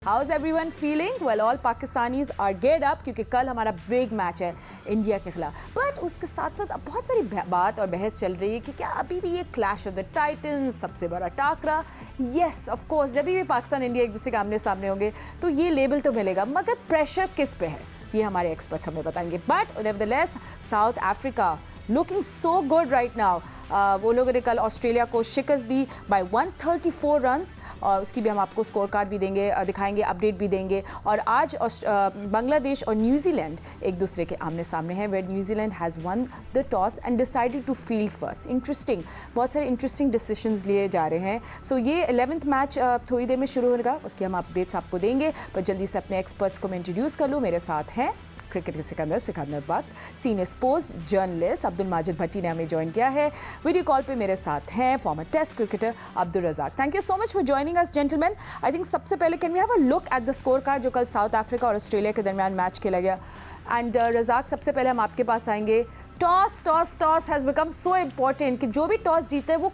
How's everyone feeling? Well, all Pakistanis are geared up क्योंकि कल हमारा बिग मैच है इंडिया के खिलाफ. बट उसके साथ साथ अब बहुत सारी बात और बहस चल रही है कि क्या अभी भी ये क्लैश ऑफ द टाइटन्स सबसे बड़ा टाकरा. यस ऑफ कोर्स, जब भी पाकिस्तान इंडिया एक दूसरे के आमने सामने होंगे तो ये लेबल तो मिलेगा, मगर प्रेशर किस पे है ये हमारे एक्सपर्ट्स हमें बताएंगे. But nevertheless south Africa looking so good right now. वो लोगों ने कल ऑस्ट्रेलिया को शिकस्त दी बाय 134 रन्स और उसकी भी हम आपको स्कोर कार्ड भी देंगे, दिखाएंगे, अपडेट भी देंगे. और आज बांग्लादेश और न्यूजीलैंड एक दूसरे के आमने सामने हैं, where New Zealand has won the toss and decided to field first. Interesting, बहुत सारे इंटरेस्टिंग डिसीजंस लिए जा रहे हैं. सो ये 11th मैच थोड़ी देर में शुरू होगा, उसकी हम अपडेट्स आपको देंगे. पर जल्दी से अपने एक्सपर्ट्स को मैं इंट्रोड्यूस कर लूँ. मेरे साथ हैं क्रिकेट के सिकंदर but senior sports journalist Abdul Majid Bhatti ने हमें ज्वाइन किया है. वीडियो कॉल पे मेरे साथ हैं former test cricketer Abdul Razzaq. Thank you so much for joining us gentleman. I think सबसे पहले can we have a look at the scorecard जो कल साउथ अफ्रीका और ऑस्ट्रेलिया के दरमियान मैच खेला गया. एंड रज़ाक, सबसे पहले हम आपके पास आएंगे. Toss has become so important कि जो भी टॉस जीते वो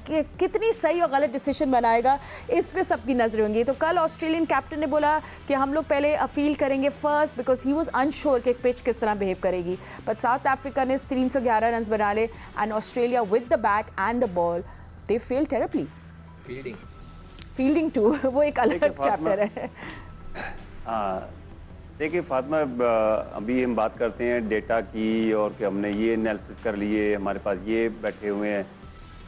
कितनी सही और गलत डिसीजन बनाएगा, इस पे सबकी नजरें होंगी. तो कल ऑस्ट्रेलियन कैप्टन ने बोला कि हम लोग पहले अपील करेंगे first because he was unsure कि पिच किस तरह बिहेव करेगी. बट साउथ अफ्रीका ने 311 रन बना ले and Australia with the bat and the ball they fail terribly. Fielding टू वो एक अलग चैप्टर है. देखिए फातिमा, अभी हम बात करते हैं डेटा की और कि हमने ये एनालिसिस कर लिए, हमारे पास ये बैठे हुए हैं.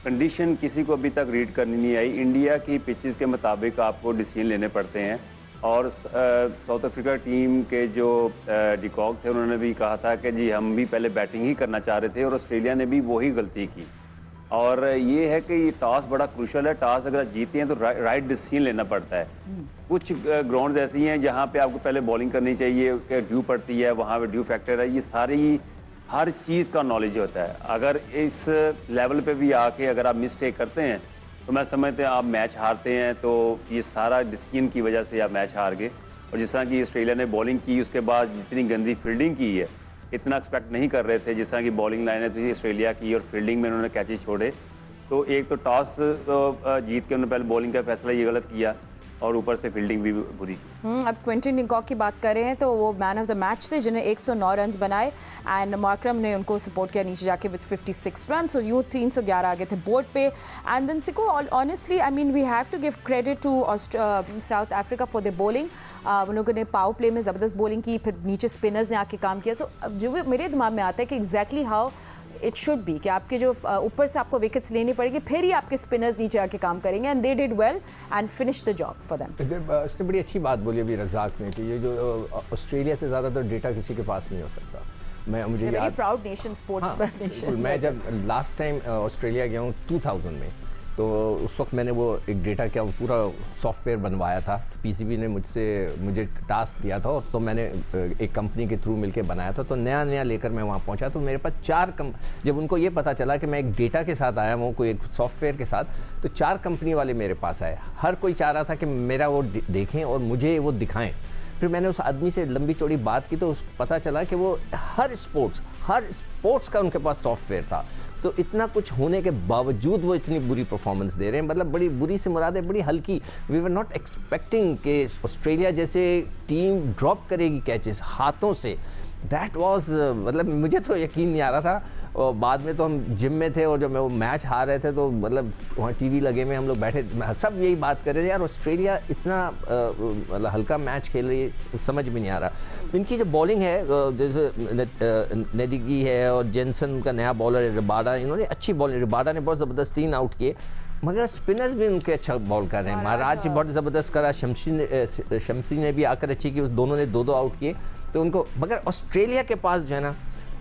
कंडीशन किसी को अभी तक रीड करनी नहीं आई. इंडिया की पिचेस के मुताबिक आपको डिसीजन लेने पड़ते हैं. और साउथ अफ्रीका टीम के जो डिकॉक थे उन्होंने भी कहा था कि जी हम भी पहले बैटिंग ही करना चाह रहे थे और ऑस्ट्रेलिया ने भी वही गलती की. और ये है कि ये टॉस बड़ा क्रूशल है. टॉस अगर आप जीते हैं तो राइट डिसीजन लेना पड़ता है. कुछ ग्राउंड्स ऐसी हैं जहाँ पे आपको पहले बॉलिंग करनी चाहिए, कि ड्यू पड़ती है, वहाँ पे ड्यू फैक्टर है. ये सारी हर चीज़ का नॉलेज होता है. अगर इस लेवल पे भी आके अगर आप मिस्टेक करते हैं तो मैं समझते हैं आप मैच हारते हैं. तो ये सारा डिसीजन की वजह से आप मैच हार गए. और जिस तरह की ऑस्ट्रेलिया ने बॉलिंग की, उसके बाद जितनी गंदी फील्डिंग की है, इतना एक्सपेक्ट नहीं कर रहे थे. जिस तरह की बॉलिंग लाइनें थी ऑस्ट्रेलिया की और फील्डिंग में उन्होंने कैचेज छोड़े. तो एक तो टॉस जीत के उन्होंने पहले बॉलिंग का फैसला ये गलत किया और ऊपर से फील्डिंग भी बुरी की. अब क्विंटन डिकॉक की बात कर रहे हैं तो वो मैन ऑफ द मैच थे जिन्हें 109 रन बनाए एंड मार्करम ने उनको सपोर्ट किया नीचे जाके विद 56 रन. सो यूँ 311 आगे थे बोर्ड पे. एंड देन सिको honestly I mean we have to give credit to South Africa for the bowling. उन लोगों ने पावर प्ले में ज़बरदस्त बॉलिंग की, फिर नीचे स्पिनर्स ने आके काम किया. सो जो मेरे दिमाग में आता है कि exactly how it should be कि आपके जो ऊपर से आपको विकेट्स लेनी पड़ेगी, फिर ही आपके स्पिनर्स नीचे आके काम करेंगे. And they did well and finish the job for them. उसने बड़ी अच्छी बात बोली अभी रज़ाक ने कि ये जो ऑस्ट्रेलिया से ज़्यादा तो डेटा किसी के पास नहीं हो सकता. मुझे याद, प्राउड नेशन, स्पोर्ट्स नेशन. मैं जब लास्ट टाइम ऑस्ट्रेलिया गया हूँ 2000 में, तो उस वक्त मैंने वो एक डेटा का पूरा सॉफ्टवेयर बनवाया था. पीसीबी ने मुझे टास्क दिया था और तो मैंने एक कंपनी के थ्रू मिलके बनाया था. तो नया लेकर मैं वहाँ पहुँचा तो मेरे पास जब उनको ये पता चला कि मैं एक डेटा के साथ आया हूँ, कोई एक सॉफ्टवेयर के साथ, तो 4 कंपनी वाले मेरे पास आए. हर कोई चाह रहा था कि मेरा वो देखें और मुझे वो दिखाएं. फिर मैंने उस आदमी से लंबी चौड़ी बात की तो पता चला कि वो हर स्पोर्ट्स का उनके पास सॉफ्टवेयर था. तो इतना कुछ होने के बावजूद वो इतनी बुरी परफॉर्मेंस दे रहे हैं. मतलब बड़ी बुरी से मुराद है बड़ी हल्की. वी वर नॉट एक्सपेक्टिंग कि ऑस्ट्रेलिया जैसे टीम ड्रॉप करेगी कैचेस हाथों से. दैट वाज मतलब मुझे तो यकीन नहीं आ रहा था. और बाद में तो हम जिम में थे और जब मैं वो मैच हार रहे थे तो मतलब वहाँ टीवी लगे में हम लोग बैठे सब यही बात कर रहे थे, यार ऑस्ट्रेलिया इतना मतलब हल्का मैच खेल रही है, समझ में नहीं आ रहा. इनकी जो बॉलिंग है जैसे नेडिगी है और जेनसन का नया बॉलर है रबाडा, इन्होंने अच्छी बॉलिंग, रबाडा ने बहुत ज़बरदस्त 3 आउट किए. मगर स्पिनर्स भी उनके अच्छा बॉल कर रहे हैं. महाराज बहुत ज़बरदस्त करा, शमसी ने भी आकर अच्छी की, उस दोनों ने 2-2 आउट किए. तो उनको, मगर ऑस्ट्रेलिया के पास जो है ना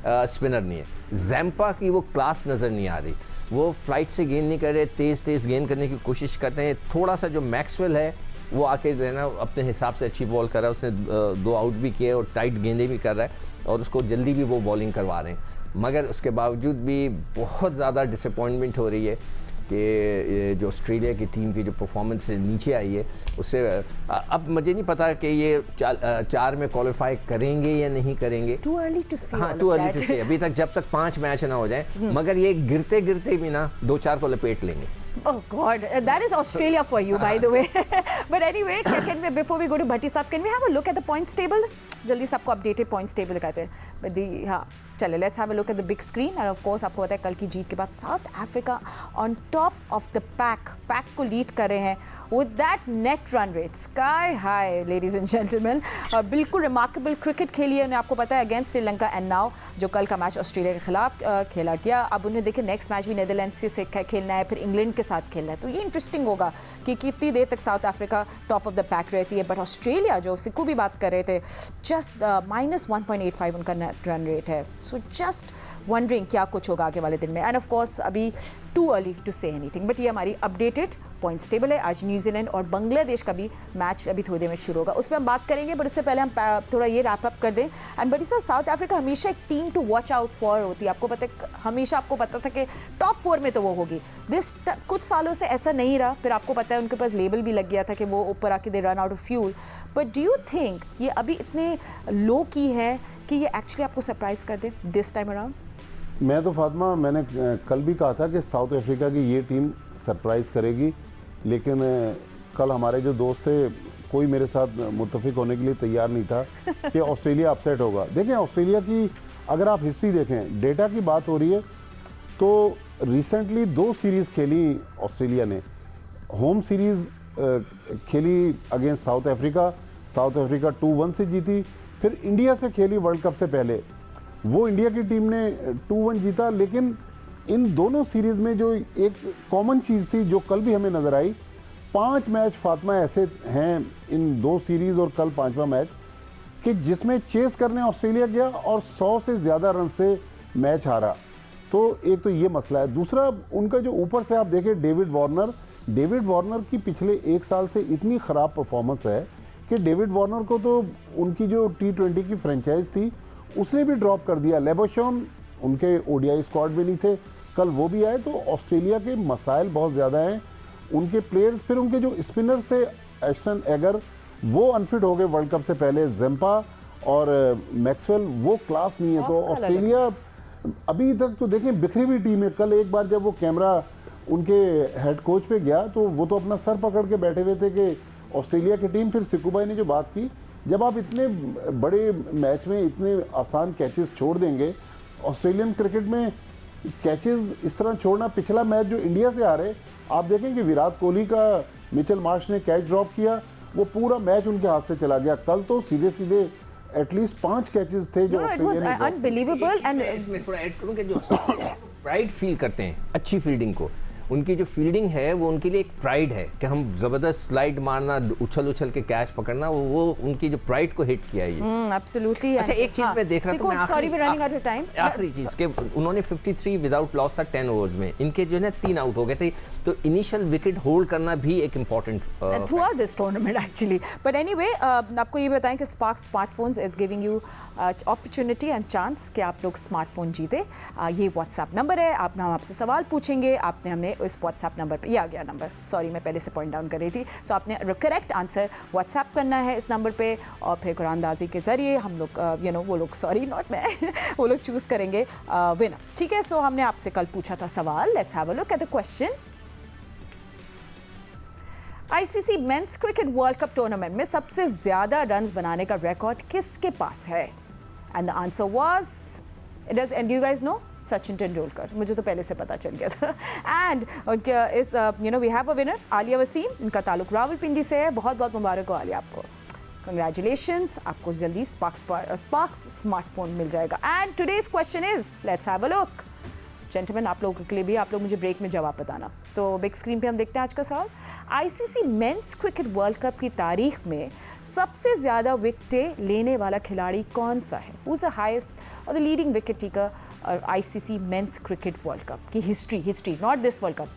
स्पिनर नहीं है. जैम्पा की वो क्लास नज़र नहीं आ रही. वो फ्लाइट से गेंद नहीं कर रहे, तेज़ गेंद करने की कोशिश करते हैं. थोड़ा सा जो मैक्सवेल है वो आके जो है ना अपने हिसाब से अच्छी बॉल कर रहा है. उसने 2 आउट भी किए और टाइट गेंदें भी कर रहा है और उसको जल्दी भी वो बॉलिंग करवा रहे हैं. मगर उसके बावजूद भी बहुत ज़्यादा डिसअपॉइंटमेंट हो रही है कि जो ऑस्ट्रेलिया की टीम की जो परफॉर्मेंस नीचे आई है उससे अब मुझे नहीं पता कि ये 4 में क्वालिफाई करेंगे या नहीं करेंगे. टू अर्ली टू से. हाँ, टू अर्ली टू से. अभी तक जब तक 5 मैच ना हो जाए, मगर ये गिरते गिरते भी ना 2-4 को लपेट लेंगे. Oh God, that is Australia for you, by the way. But anyway, before we go to Bhatti साहब, can we have a look at the points table? जल्दी से आपको updated points table दिखाते हैं. But हाँ, चले, let's have a look at the big screen. And of course, आपको पता है कल की जीत के बाद South Africa on top of the pack को lead कर रहे हैं with that net run rate sky high, ladies and gentlemen. बिल्कुल remarkable cricket खेली है उन्हें, आपको पता है against श्रीलंका and now जो कल का मैच ऑस्ट्रेलिया के खिलाफ खेला गया. अब उन्हें देखिए नेक्स्ट मैच भी नीदरलैंड्स के से खेलना है, फिर इंग्लैंड के साथ खेलना है, तो ये इंटरेस्टिंग होगा कि कितनी देर तक south Africa top of the pack रहती है. बट ऑस्ट्रेलिया जो सिक्कू भी बात कर रहे थे, जस्ट -1.85 उनका रन रेट है. सो जस्ट वंडरिंग क्या कुछ होगा आगे वाले दिन में. एंड ऑफ कोर्स अभी too early to say anything, but ये हमारी अपडेटेड पॉइंट्स टेबल है. आज न्यूजीलैंड और बांग्लादेश का भी मैच अभी थोड़ी देर में शुरू होगा, उस पर हम बात करेंगे. बट उससे पहले हम थोड़ा ये रैप अप कर दें. एंड बड़ी साहब, साउथ अफ्रीका हमेशा एक team to watch out for होती है. आपको पता है, हमेशा आपको पता था कि टॉप 4 में तो वो होगी. कुछ सालों से ऐसा नहीं रहा. फिर आपको पता है उनके पास लेबल भी लग गया था कि वो ऊपर आके they run out of fuel. But do you think ये अभी इतने लो की है कि ये एक्चुअली आपको सरप्राइज कर दे दिस टाइम अराउंड? मैं तो फातिमा, मैंने कल भी कहा था कि साउथ अफ्रीका की ये टीम सरप्राइज़ करेगी, लेकिन कल हमारे जो दोस्त थे कोई मेरे साथ मुत्तफिक होने के लिए तैयार नहीं था कि ऑस्ट्रेलिया अपसेट होगा. देखें, ऑस्ट्रेलिया की अगर आप हिस्ट्री देखें, डेटा की बात हो रही है तो रिसेंटली 2 सीरीज़ खेली ऑस्ट्रेलिया ने. होम सीरीज़ खेली अगेंस्ट साउथ अफ्रीका 2-1 से जीती. फिर इंडिया से खेली वर्ल्ड कप से पहले, वो इंडिया की टीम ने 2-1 जीता. लेकिन इन दोनों सीरीज़ में जो एक कॉमन चीज़ थी जो कल भी हमें नज़र आई, 5 मैच फातिमा ऐसे हैं इन 2 सीरीज़ और कल 5वां मैच कि जिसमें चेस करने ऑस्ट्रेलिया गया और 100 से ज़्यादा रन से मैच हारा. तो एक तो ये मसला है. दूसरा, उनका जो ऊपर से आप देखें डेविड वार्नर की पिछले 1 साल से इतनी ख़राब परफॉर्मेंस है कि डेविड वार्नर को तो उनकी जो T20 की फ्रेंचाइज थी उसने भी ड्रॉप कर दिया. लेबोशॉन उनके ओडीआई स्क्वाड में नहीं थे, कल वो भी आए. तो ऑस्ट्रेलिया के मसाइल बहुत ज़्यादा हैं. उनके प्लेयर्स, फिर उनके जो स्पिनर थे एस्टन एगर, वो अनफिट हो गए वर्ल्ड कप से पहले. जेम्पा और मैक्सवेल वो क्लास नहीं है. तो ऑस्ट्रेलिया अभी तक तो देखें बिखरी हुई टीम है. कल एक बार जब वो कैमरा उनके हेड कोच पे गया तो वो तो अपना सर पकड़ के बैठे हुए थे कि ऑस्ट्रेलिया की टीम. फिर सिक्कू भाई ने जो बात की, जब आप इतने बड़े मैच में इतने आसान कैचेस छोड़ देंगे, ऑस्ट्रेलियन क्रिकेट में कैचेस इस तरह छोड़ना, पिछला मैच जो इंडिया से आ रहे, आप देखें कि विराट कोहली का मिचेल मार्श ने कैच ड्रॉप किया, वो पूरा मैच उनके हाथ से चला गया. कल तो सीधे सीधे एटलीस्ट 5 कैचेस थे जो अनबिलीवेबल. एंड इसमें थोड़ा ऐड करूं कि जो प्राइड फील करते हैं अच्छी फील्डिंग को, उनकी जो फील्डिंग है वो उनके लिए एक प्राइड है कि हम ज़बरदस्त स्लाइड मारना, उछल के कैच पकड़ना, वो उनकी जो प्राइड को हिट किया है ये. एब्सोल्युटली. अच्छा, एक चीज़ मैं देख रहा था, sorry we running out of time. आखिरी चीज़ के उन्होंने 53 विदाउट लॉस था 10 ओवर्स में. इनके जो है ना 3 आउट हो गए थे. तो इनिशियल विकेट होल्ड करना भी एक important through out this tournament actually. But anyway, आपको ये बताएं कि spark smartphones is giving you opportunity and chance कि आप लोग स्मार्टफोन जीते. ये व्हाट्सएप नंबर है, हम आपसे सवाल पूछेंगे. आपने हमने इस व्हाट्सएप नंबर पे, ये आ गया नंबर, सॉरी मैं पहले से पॉइंट डाउन कर रही थी. सो आपने करेक्ट आंसर व्हाट्सएप करना है इस नंबर पे, और फिर कुरानदाजी के जरिए हम लोग वो लोग, सॉरी नॉट मैं वो लोग चूज़ करेंगे विनर. ठीक है. सो हमने आपसे कल पूछा था सवाल. Let's have a look at the question. ICC men's cricket world cup tournament में सबसे ज़्यादा रन्स बनाने का रिकॉर्ड किसके पास है? And the answer was, and you guys know, Sachin Tendulkar. मुझे तो पहले से पता चल गया था. एंड इस we have a winner, Aliya Waseem. इनका ताल्लुक रावलपिंडी से है. बहुत बहुत मुबारक हो आलिया आपको. कंग्रेचुलेशंस, आपको जल्दी स्पार्क्स स्मार्टफोन मिल जाएगा. And today's question is, let's have a look. Gentleman, आप लोगों के लिए भी, आप लोग मुझे ब्रेक में जवाब बताना. तो बिग स्क्रीन पे हम देखते हैं आज का सवाल. ICC men's cricket world cup की तारीख में सबसे ज़्यादा विकेटें लेने वाला खिलाड़ी कौन सा है? हु इज द हाईएस्ट और the leading wicket taker ICC men's cricket world cup की history, not this world cup,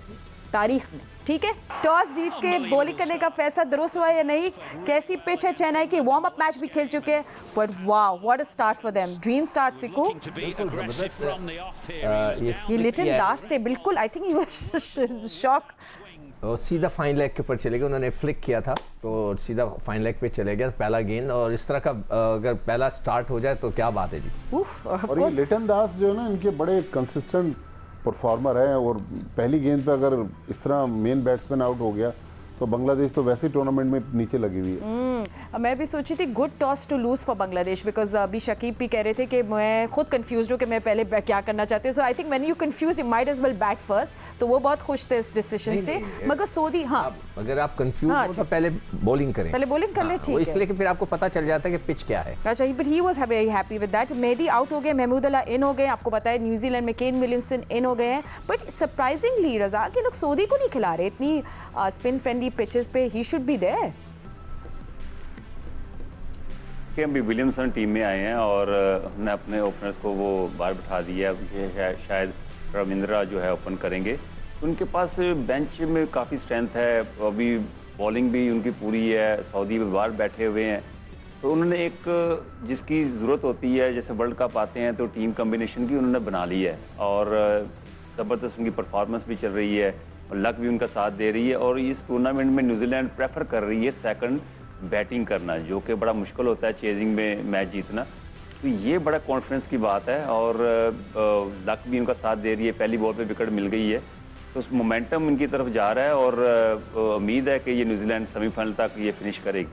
तारीख में. ठीक है. टॉस जीत के बॉलिंग करने का फैसला दुरुस्त हुआ या नहीं? कैसी पिच है? चेन्नई की वार्म अप मैच भी खेल चुके हैं. But wow, what a start for them. Dream start सिक्कू. ये लिटन दास थे बिल्कुल. I think he was shock. और सीधा फाइन लेग के ऊपर चले गए. उन्होंने फ्लिक किया था तो सीधा फाइन लेग पे चले गया पहला गेंद. और इस तरह का अगर पहला स्टार्ट हो जाए तो क्या बात है जी. और ये लिटन दास जो है ना, इनके बड़े कंसिस्टेंट परफॉर्मर है और पहली गेंद पे अगर इस तरह मेन बैट्समैन आउट हो गया तो बांग्लादेश तो वैसे ही टूर्नामेंट में नीचे लगी हुई है। मैं भी सोची थी good toss to lose for Bangladesh because अभी शकीब भी कह रहे थे कि मैं खुद कंफ्यूज हूँ कि मैं पहले क्या करना चाहती हूँ। So I think when you confuse you might as well bat first, तो वो बहुत खुश थे इस डिसीजन से। मगर सऊदी अगर आप कंफ्यूज हो तो पहले बॉलिंग करें, पहले बॉलिंग कर ले, ठीक है, इसलिए कि फिर आपको पता चल जाता है कि पिच क्या है। अच्छा, but he was very happy with that. Mehdi out हो गए, महमूद अल्लाह इन हो गए, आपको पता है न्यूजीलैंड में केन विलियमसन इन हो गए हैं। बट सरप्राइजिंगली रजा के लोग सऊदी को नहीं खिला रहे इतनी स्पिन फ्रेंडली पिचेस पे। ही शुड बी देयर कि अभी विलियमसन टीम में आए हैं और हमने अपने ओपनर्स को वो बाहर बिठा दिया है। शायद रविंद्रा जो है ओपन करेंगे। उनके पास बेंच में काफ़ी स्ट्रेंथ है, अभी बॉलिंग भी उनकी पूरी है। सऊदी में बाहर बैठे हुए हैं, तो उन्होंने एक जिसकी ज़रूरत होती है, जैसे वर्ल्ड कप आते हैं तो टीम कम्बिनेशन की उन्होंने बना ली है और ज़बरदस्त उनकी परफॉर्मेंस भी चल रही है और लक भी उनका साथ दे रही है। और इस टूर्नामेंट में न्यूजीलैंड प्रेफर कर रही है सेकंड बैटिंग करना, जो कि बड़ा मुश्किल होता है चेजिंग में मैच जीतना। तो ये बड़ा कॉन्फिडेंस की बात है और लक भी उनका साथ दे रही है। पहली बॉल पे विकेट मिल गई है, तो उस मोमेंटम इनकी तरफ जा रहा है और उम्मीद है कि ये न्यूजीलैंड सेमीफाइनल तक ये फिनिश करेगी।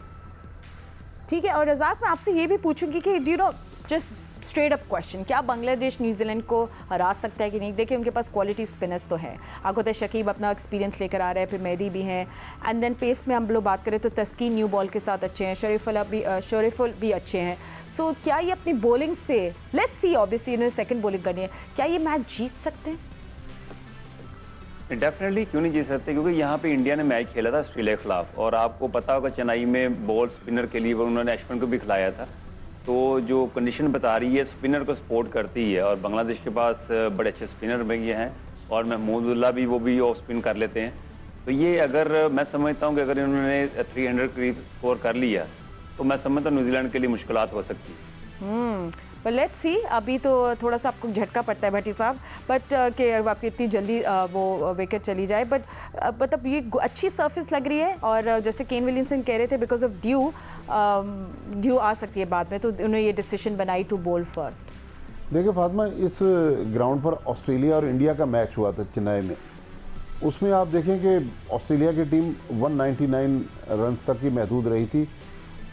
ठीक है। और रज़ाक, मैं आपसे ये भी पूछूंगी कि you know just straight up question, क्या बांग्लादेश न्यूजीलैंड को हरा सकता है कि नहीं? देखिए उनके पास क्वालिटी स्पिनर्स तो हैं, आपको पता है शकीब अपना एक्सपीरियंस लेकर आ रहा है, फिर मेहदी भी हैं, एंड देन पेस में हम लोग बात करें तो तस्कीन न्यू बॉल के साथ अच्छे हैं, शरीफुल भी अच्छे हैं। सो क्या ये अपनी बॉलिंग से, लेट्स सी, ऑब्वियसली इन्हें सेकंड बॉलिंग करनी है, क्या ये मैच जीत सकते हैं? डेफिनेटली क्यों नहीं जीत सकते, क्योंकि यहाँ पे इंडिया ने मैच खेला था ऑस्ट्रेलिया के खिलाफ और आपको पता होगा चेन्नई में बॉल स्पिनर के लिए उन्होंने अश्विन को भी खिलाया था। तो जो कंडीशन बता रही है स्पिनर को सपोर्ट करती है और बांग्लादेश के पास बड़े अच्छे स्पिनर भी हैं और महमूदुल्लाह भी वो भी ऑफ स्पिन कर लेते हैं। तो ये अगर मैं समझता हूँ कि अगर इन्होंने 300 करीब स्कोर कर लिया तो मैं समझता हूँ न्यूजीलैंड के लिए मुश्किलात हो सकती है। पर लेट्स सी, अभी तो थोड़ा सा आपको झटका पड़ता है भट्टी साहब, बट कि आपकी इतनी जल्दी वो विकेट चली जाए। बट मतलब ये अच्छी सरफेस लग रही है और जैसे केन विलियमसन कह रहे थे बिकॉज ऑफ ड्यू आ सकती है बाद में, तो उन्होंने ये डिसीजन बनाई टू बॉल फर्स्ट। देखिए फातिमा, इस ग्राउंड पर ऑस्ट्रेलिया और इंडिया का मैच हुआ था चेन्नई में। उसमें आप देखें कि ऑस्ट्रेलिया की टीम 199 रन तक ही महदूद रही थी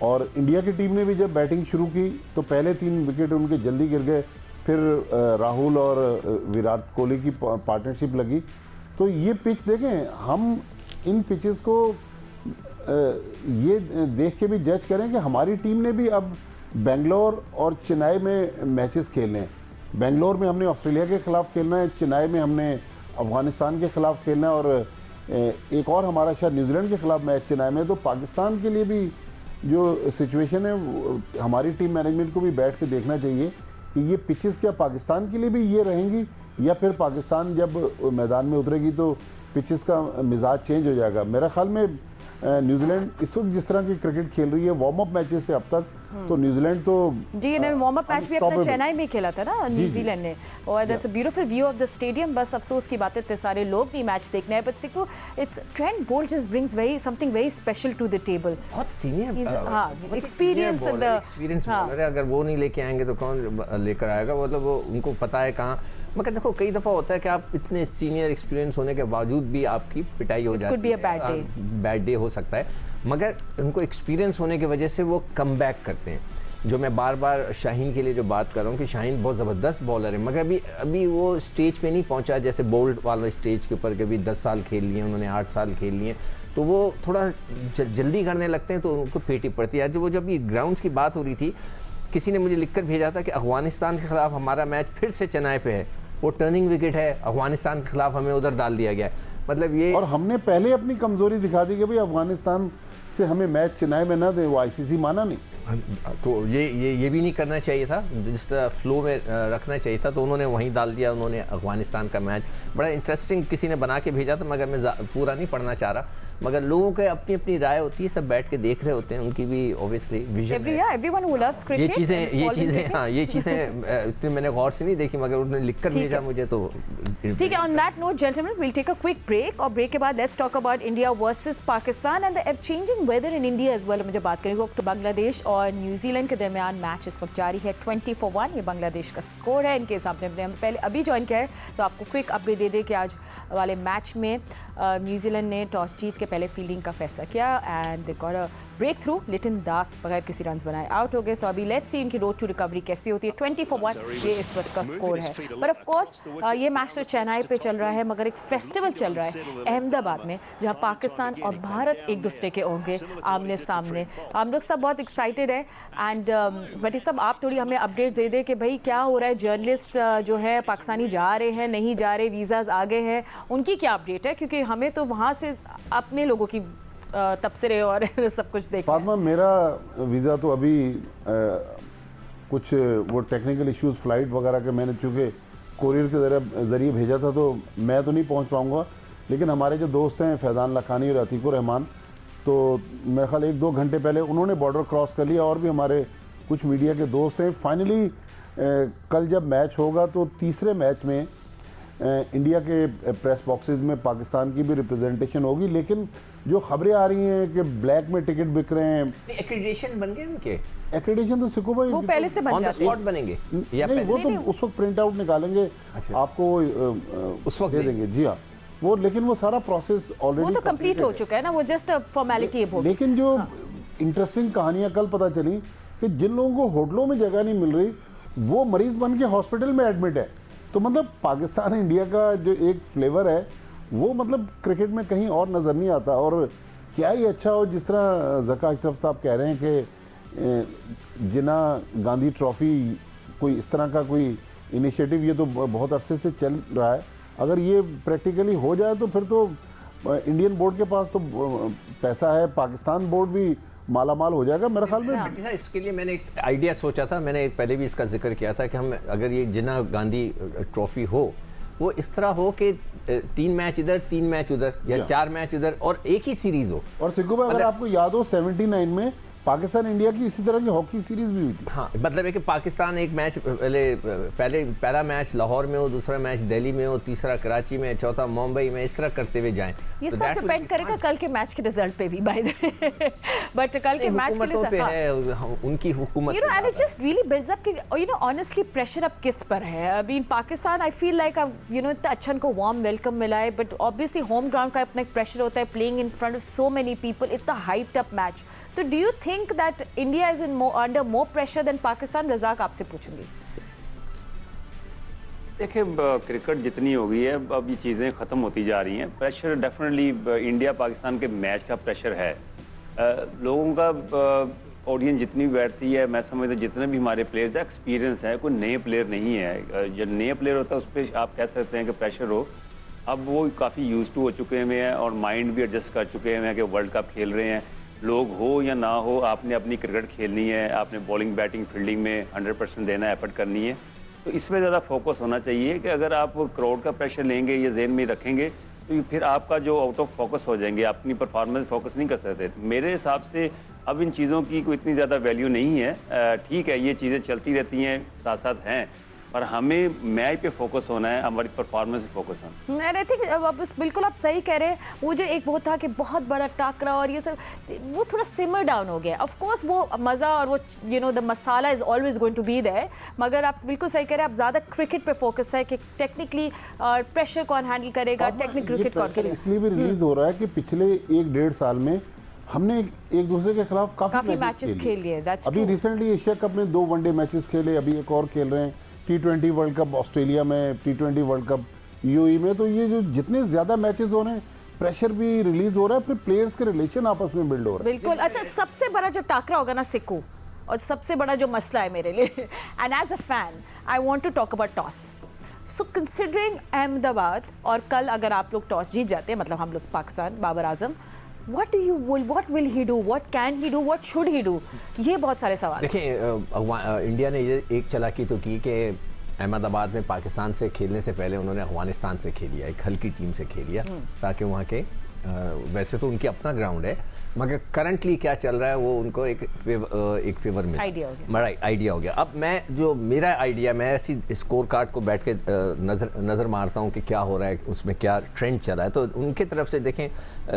और इंडिया की टीम ने भी जब बैटिंग शुरू की तो पहले 3 विकेट उनके जल्दी गिर गए, फिर राहुल और विराट कोहली की पार्टनरशिप लगी। तो ये पिच देखें, हम इन पिचेस को ये देख के भी जज करें कि हमारी टीम ने भी अब बेंगलोर और चेन्नई में मैचेस खेलने हैं। बेंगलोर में हमने ऑस्ट्रेलिया के खिलाफ खेलना है, चेन्नई में हमने अफगानिस्तान के खिलाफ खेलना है और एक और हमारा शायद न्यूजीलैंड के खिलाफ मैच चेन्नई में। तो पाकिस्तान के लिए भी जो सिचुएशन है हमारी टीम मैनेजमेंट को भी बैठ के देखना चाहिए कि ये पिचेस क्या पाकिस्तान के लिए भी ये रहेंगी या फिर पाकिस्तान जब मैदान में उतरेगी तो पिचेस का मिजाज चेंज हो जाएगा। मेरा ख्याल में न्यूजीलैंड इस वक्त जिस तरह की क्रिकेट खेल रही है वार्म अप मैचेस से अब तक, तो न्यूजीलैंड तो जी इन्होंने वार्म अप मैच भी अपना चेन्नई में खेला था ना न्यूजीलैंड ने, और that's a beautiful view of the stadium. बस अफसोस की बात है इतने सारे लोग नहीं मैच देखने हैं, बट सिको it's Trent Boult just brings very something very special to the table. बहुत सीनियर, हाँ, experience in the experience bowler है। अगर वो नहीं लेके आएंगे तो कौन लेकर आएगा? मतलब वो उनको पता है कहाँ। मगर देखो कई दफ़ा होता है कि आप इतने सीनियर एक्सपीरियंस होने के बावजूद भी आपकी पिटाई हो जाती है, बैड डे हो सकता है, मगर उनको एक्सपीरियंस होने की वजह से वो कम बैक करते हैं। जो मैं बार बार शाहीन के लिए जो बात कर रहा हूँ कि शाहीन बहुत ज़बरदस्त बॉलर है, मगर अभी वो स्टेज पे नहीं पहुँचा जैसे बोल्ट वाला स्टेज के ऊपर, कभी 10 साल खेल लिए उन्होंने, 8 साल खेल लिए, तो वो थोड़ा जल्दी करने लगते हैं तो उनको पेटी पड़ती है। वो जब ये ग्राउंड्स की बात हो रही थी, किसी ने मुझे लिखकर भेजा था कि अफगानिस्तान के खिलाफ हमारा मैच फिर से चेन्नई पे है, वो टर्निंग विकेट है, अफगानिस्तान के खिलाफ हमें उधर डाल दिया गया है। मतलब ये, और हमने पहले अपनी कमजोरी दिखा दी कि भाई अफगानिस्तान से हमें मैच चेन्नई में ना दे, वो आईसीसी माना नहीं। तो ये भी नहीं करना चाहिए था, जिस तरह फ्लो में रखना चाहिए था, तो उन्होंने वहीं डाल दिया। उन्होंने अफगानिस्तान का मैच बड़ा इंटरेस्टिंग किसी ने बना के भेजा था, मगर मैं पूरा नहीं पढ़ना चाह रहा। मगर लोगों के अपनी अपनी राय होती है, सब बैठ के देख रहे होते हैं, उनकी भी ऑब्वियसली विजन है। ये चीज़ें इतनी मैंने गौर से नहीं देखी, मगर उन्होंने लिखकर भेजा मुझे तो ठीक है। On that note gentleman, will take a quick break और ब्रेक के बाद let's talk about India versus Pakistan and the changing weather in India as well. मुझे बात करेंगे तो बांग्लादेश और न्यूजीलैंड के दरमियान मैच इस वक्त जारी है 20-1। ये बांग्लादेश का स्कोर है। इनके सामने हमने पहले अभी ज्वाइन किया है तो आपको क्विक अपडेट दे दें कि आज वाले मैच में न्यूजीलैंड ने टॉस जीत के पहले फील्डिंग का फैसला किया and they got a breakthrough. Litton Das बगैर किसी रन बनाए आउट हो गए। सो अभी लेट्स सी इनकी रोड टू रिकवरी कैसी होती है। 20-1 ये इस वक्त का स्कोर है। पर ऑफ कोर्स ये मैच तो चेन्नई पे चल रहा है, मगर एक फेस्टिवल चल रहा है अहमदाबाद में जहां पाकिस्तान और भारत एक दूसरे के होंगे आमने सामने। हम लोग सब बहुत एक्साइटेड है एंड भट्टी साहब आप थोड़ी हमें अपडेट दे दें कि भाई क्या हो रहा है। जर्नलिस्ट जो है पाकिस्तानी जा रहे हैं, नहीं जा रहे, वीज़ाज आ गए हैं, उनकी क्या अपडेट है? क्योंकि हमें तो वहाँ से अपने लोगों की तबसरे और सब कुछ देखना है। फातिमा, मेरा वीज़ा तो अभी कुछ वो टेक्निकल इश्यूज फ्लाइट वगैरह के मैंने चूँकि कोरियर के ज़रिए भेजा था तो मैं तो नहीं पहुंच पाऊंगा, लेकिन हमारे जो दोस्त हैं फैज़ान लखानी और अतीकुर रहमान, तो मेरे ख्याल 1-2 घंटे पहले उन्होंने बॉर्डर क्रॉस कर लिया और भी हमारे कुछ मीडिया के दोस्त हैं। फाइनली कल जब मैच होगा तो तीसरे मैच में इंडिया के प्रेस बॉक्सेस में पाकिस्तान की भी रिप्रेजेंटेशन होगी, लेकिन जो खबरें आ रही हैं कि ब्लैक में टिकट बिक रहे हैं। एक्रेडिटेशन बन गए उनके? एक्रेडिटेशन तो सिको भाई वो पहले से बन ऑन द जाते हैं। स्पॉट बनेंगे या नहीं, वो नहीं, तो उस वक्त प्रिंट आउट निकालेंगे आपको उस वक्त दे देंगे। जी हाँ, वो लेकिन वो सारा प्रोसेस ऑलरेडी वो तो कंप्लीट हो चुका है ना, वो जस्ट फॉर्मेलिटी है। लेकिन जो इंटरेस्टिंग कहानियां कल पता चली कि जिन लोगों को होटलों में जगह नहीं मिल रही वो मरीज बन के हॉस्पिटल में एडमिट है। तो मतलब पाकिस्तान इंडिया का जो एक फ्लेवर है वो मतलब क्रिकेट में कहीं और नज़र नहीं आता। और क्या ही अच्छा हो, जिस तरह ज़का अशरफ साहब कह रहे हैं कि जिना गांधी ट्रॉफी कोई इस तरह का कोई इनिशिएटिव ये तो बहुत अरसे से चल रहा है। अगर ये प्रैक्टिकली हो जाए तो फिर तो इंडियन बोर्ड के पास तो पैसा है, पाकिस्तान बोर्ड भी मालामाल हो जाएगा मेरे ख्याल में। इसके लिए मैंने एक आइडिया सोचा था, मैंने पहले भी इसका जिक्र किया था कि हम अगर ये जिन्ना गांधी ट्रॉफी हो वो इस तरह हो कि 3 मैच इधर 3 मैच उधर या 4 मैच इधर और एक ही सीरीज हो। और सिक्कू भाई, अगर आपको याद हो 79 में पाकिस्तान इंडिया की इसी तरह की हॉकी सीरीज भी हुई थी। हाँ, मतलब है कि पाकिस्तान एक मैच पहला मैच लाहौर में हो, दूसरा मैच दिल्ली में हो, तीसरा कराची में, चौथा मुंबई में, इस तरह करते हुए जाएं। ये सब डिपेंड करेगा कल के मैच के रिजल्ट पे भी बाय द वे। बट कल के मैच के लिए है उनकी हुकूमत, you know, and it just really builds up कि यू नो ऑनेस्टली प्रेशर अब किस पर है। अभी in Pakistan I feel like you know इतना अच्छा को वार्म वेलकम मिला है, बट ऑब्वियसली होम ग्राउंड का अपना एक प्रेशर होता है, playing in front of so many people, इतना हाइप्ड अप मैच। तो do you think that India is in under more pressure than Pakistan? Razzaq आपसे पूछूंगी। देखिए, क्रिकेट जितनी हो गई है अब ये चीज़ें ख़त्म होती जा रही हैं। प्रेशर डेफिनेटली इंडिया पाकिस्तान के मैच का प्रेशर है। लोगों का ऑडियंस जितनी बैठती है, मैं समझता हूँ जितने भी हमारे प्लेयर्स एक्सपीरियंस है, कोई नए प्लेयर नहीं है। जब नए प्लेयर होता है उस पर आप कह सकते हैं कि प्रेशर हो। अब वो काफ़ी यूज टू हो चुके हैं और माइंड भी एडजस्ट कर चुके हैं कि वर्ल्ड कप खेल रहे हैं। लोग हो या ना हो, आपने अपनी क्रिकेट खेलनी है, आपने बॉलिंग बैटिंग फील्डिंग में 100% देना, एफर्ट करनी है। तो इसमें ज़्यादा फोकस होना चाहिए कि अगर आप क्राउड का प्रेशर लेंगे या जेन में रखेंगे तो फिर आपका जो आउट ऑफ फोकस हो जाएंगे, अपनी परफॉर्मेंस फोकस नहीं कर सकते। मेरे हिसाब से अब इन चीज़ों की कोई इतनी ज़्यादा वैल्यू नहीं है। ठीक है, ये चीज़ें चलती रहती हैं, साथ साथ हैं, पर हमें मैच पे फोकस होना है, हमारी परफॉर्मेंस पे फोकस होना है। आई थिंक बिल्कुल आप सही कह रहे हैं। वो जो एक वो था कि बहुत बड़ा टाकरा और ये सब, वो थोड़ा सिमर डाउन हो गया। ऑफ कोर्स वो मज़ा और वो you know the masala is always going to be there, मगर आप बिल्कुल सही कह रहे हैं। आप ज़्यादा क्रिकेट पे फोकस है कि टेक्निकली प्रेशर कौन हैंडल करेगा, टेक्निक क्रिकेट कौन करेगा। इसलिए भी रिलीज हो रहा है कि पिछले 1-1.5 साल में हमने एक दूसरे के खिलाफ काफी मैचेस खेल लिए। अभी रिसेंटली एशिया कप में 2 वनडे मैचेस खेले, अभी एक और खेल रहे हैं। T20 वर्ल्ड कप ऑस्ट्रेलिया में, T20 वर्ल्ड कप यूएई में। तो ये जो जितने ज्यादा मैचेस हो रहे हैं, प्रेशर भी रिलीज हो रहा है, फिर प्लेयर्स के रिलेशन आपस में बिल्ड हो रहा है। बिल्कुल। अच्छा, सबसे बड़ा जो टाकरा होगा ना सिक्कू, और सबसे बड़ा जो मसला है मेरे लिए, and as a fan I want to talk about toss. So considering Ahmedabad, और कल अगर आप लोग टॉस जीत जाते हैं, मतलब हम लोग Pakistan, Babar Azam, what will he do, what can he do, what should he do? ये बहुत सारे सवाल। देखिए, इंडिया ने ये एक चालाकी तो की कि अहमदाबाद में पाकिस्तान से खेलने से पहले उन्होंने अफगानिस्तान से खेलिया, एक हल्की टीम से खेलिया, ताकि वहाँ के वैसे तो उनकी अपना ग्राउंड है मगर करंटली क्या चल रहा है वो उनको एक फेवर में आइडिया हो गया। राइट, आइडिया हो गया। अब मैं जो मेरा आइडिया, मैं ऐसी स्कोर कार्ड को बैठ के नज़र मारता हूँ कि क्या हो रहा है, उसमें क्या ट्रेंड चल रहा है। तो उनकी तरफ से देखें,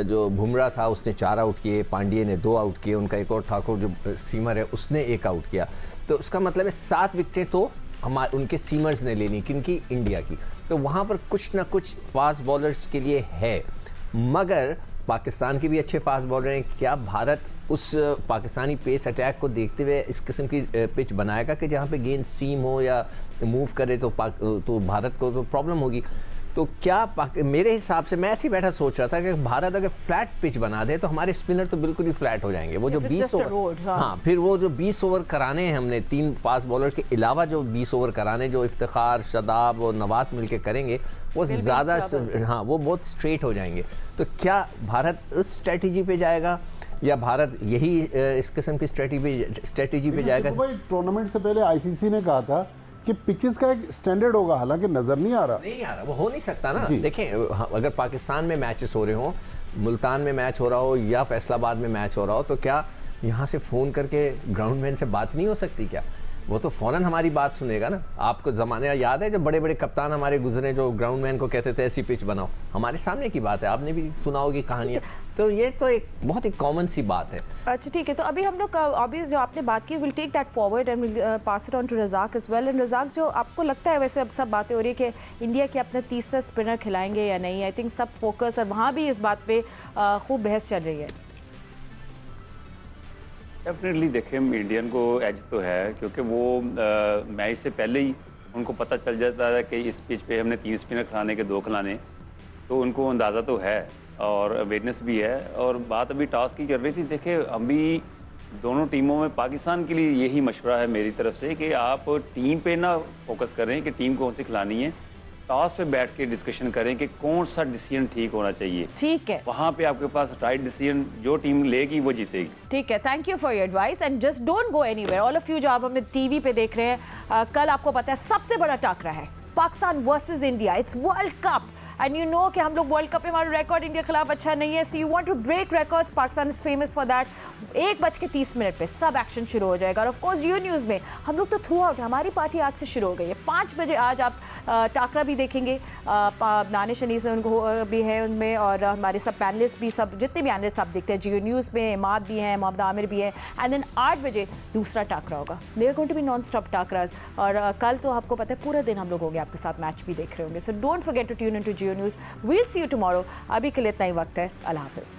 जो बुमराह था उसने 4 आउट किए, पांड्ये ने 2 आउट किए, उनका एक और ठाकुर जो सीमर है उसने 1 आउट किया। तो उसका मतलब है 7 विकेटें तो हमारे उनके सीमर्स ने लेनी, किनकी, इंडिया की। तो वहाँ पर कुछ ना कुछ फास्ट बॉलर्स के लिए है, मगर पाकिस्तान के भी अच्छे फास्ट बॉलर हैं। क्या भारत उस पाकिस्तानी पेस अटैक को देखते हुए इस किस्म की पिच बनाएगा कि जहाँ पे गेंद सीम हो या मूव करे तो भारत को तो प्रॉब्लम होगी। तो क्या मेरे हिसाब से मैं ऐसे ही बैठा सोच रहा था कि भारत अगर फ्लैट पिच बना दे तो हमारे स्पिनर तो बिल्कुल ही फ्लैट हो जाएंगे। वो जो 20 ओवर, हाँ, फिर वो जो 20 ओवर कराने हैं हमने 3 फास्ट बॉलर के अलावा, जो 20 ओवर कराने जो इफ्तिखार, शादाब और नवाज मिलके करेंगे, वो ज़्यादा, हाँ, वो बहुत स्ट्रेट हो जाएंगे। तो क्या भारत उस स्ट्रेटजी पे जाएगा या भारत यही इस किस्म की स्ट्रेटजी पे जाएगा? टूर्नामेंट से पहले आईसीसी ने कहा था कि पिचेस का एक स्टैंडर्ड होगा, हालांकि नजर नहीं आ रहा, वो हो नहीं सकता ना। देखें, अगर पाकिस्तान में मैचेस हो रहे हो, मुल्तान में मैच हो रहा हो या फैसलाबाद में मैच हो रहा हो, तो क्या यहाँ से फ़ोन करके ग्राउंडमैन से बात नहीं हो सकती क्या? वो तो फ़ौरन हमारी बात सुनेगा ना। आपको ज़माने याद है जब बड़े बड़े कप्तान हमारे गुजरे, जो ग्राउंडमैन को कहते थे ऐसी पिच बनाओ, हमारे सामने की बात है, आपने भी सुना होगी कहानियाँ। तो ये तो एक बहुत ही कॉमन सी बात है। अच्छा, ठीक है। तो अभी हम लोग ऑब्वियस जो आपने बात की, will take that forward and will pass it on to Razzaq as well. And Razzaq, जो आपको लगता है, वैसे अब सब बातें हो रही है कि इंडिया के अपना तीसरा स्पिनर खिलाएंगे या नहीं, आई थिंक सब फोकस, और वहाँ भी इस बात पे खूब बहस चल रही है। डेफिनेटली देखें, इंडियन को एज तो है, क्योंकि वो मैच से पहले ही उनको पता चल जाता है कि इस पिच पे हमने 3 स्पिनर खिलाने के 2 खिलाने, तो उनको अंदाज़ा तो है और अवेयरनेस भी है। और बात अभी टॉस की कर रही थी, देखिए अभी दोनों टीमों में पाकिस्तान के लिए यही मशवरा है मेरी तरफ से कि आप टीम पे ना फोकस करें कि टीम कौन सी खिलानी है, टॉस पे बैठ के डिस्कशन करें कि कौन सा डिसीजन ठीक होना चाहिए। ठीक है, वहाँ पे आपके पास राइट डिसीजन जो टीम लेगी वो जीतेगी। ठीक है, thank you for your advice and just don't go anywhere. All of you जो आप हमें टीवी पे देख रहे हैं, कल आपको पता है सबसे बड़ा टाकरा है Pakistan versus India. It's world cup and you know कि हम लोग वर्ल्ड कप में हमारा रिकॉर्ड इंडिया के खिलाफ अच्छा नहीं है, so you want to break records. Pakistan is famous for that. 1:30 पे सब एक्शन शुरू हो जाएगा और ऑफ कोर्स जियो न्यूज़ में हम लोग तो थ्रू आउट, हमारी पार्टी आज से शुरू हो गई है। 5 बजे आज आप टाकरा भी देखेंगे, दानिश अनीस उनको भी है उनमें, और हमारे सब पैनलिस्ट भी, सब जितने भी एनालिस्ट आप देखते हैं जियो न्यूज़ में, इमाद भी हैं, मोहम्मद आमिर भी है। एंड देन 8 बजे दूसरा टाकरा होगा। There going to be non stop टाकराज। और कल तो आपको पता है पूरा दिन हम लोग होंगे आपके साथ, मैच भी देख रहे होंगे। So don't forget to tune in to Geo News. We'll see you tomorrow. अभी के लिए इतना ही वक्त है। अल्लाह हाफिज़।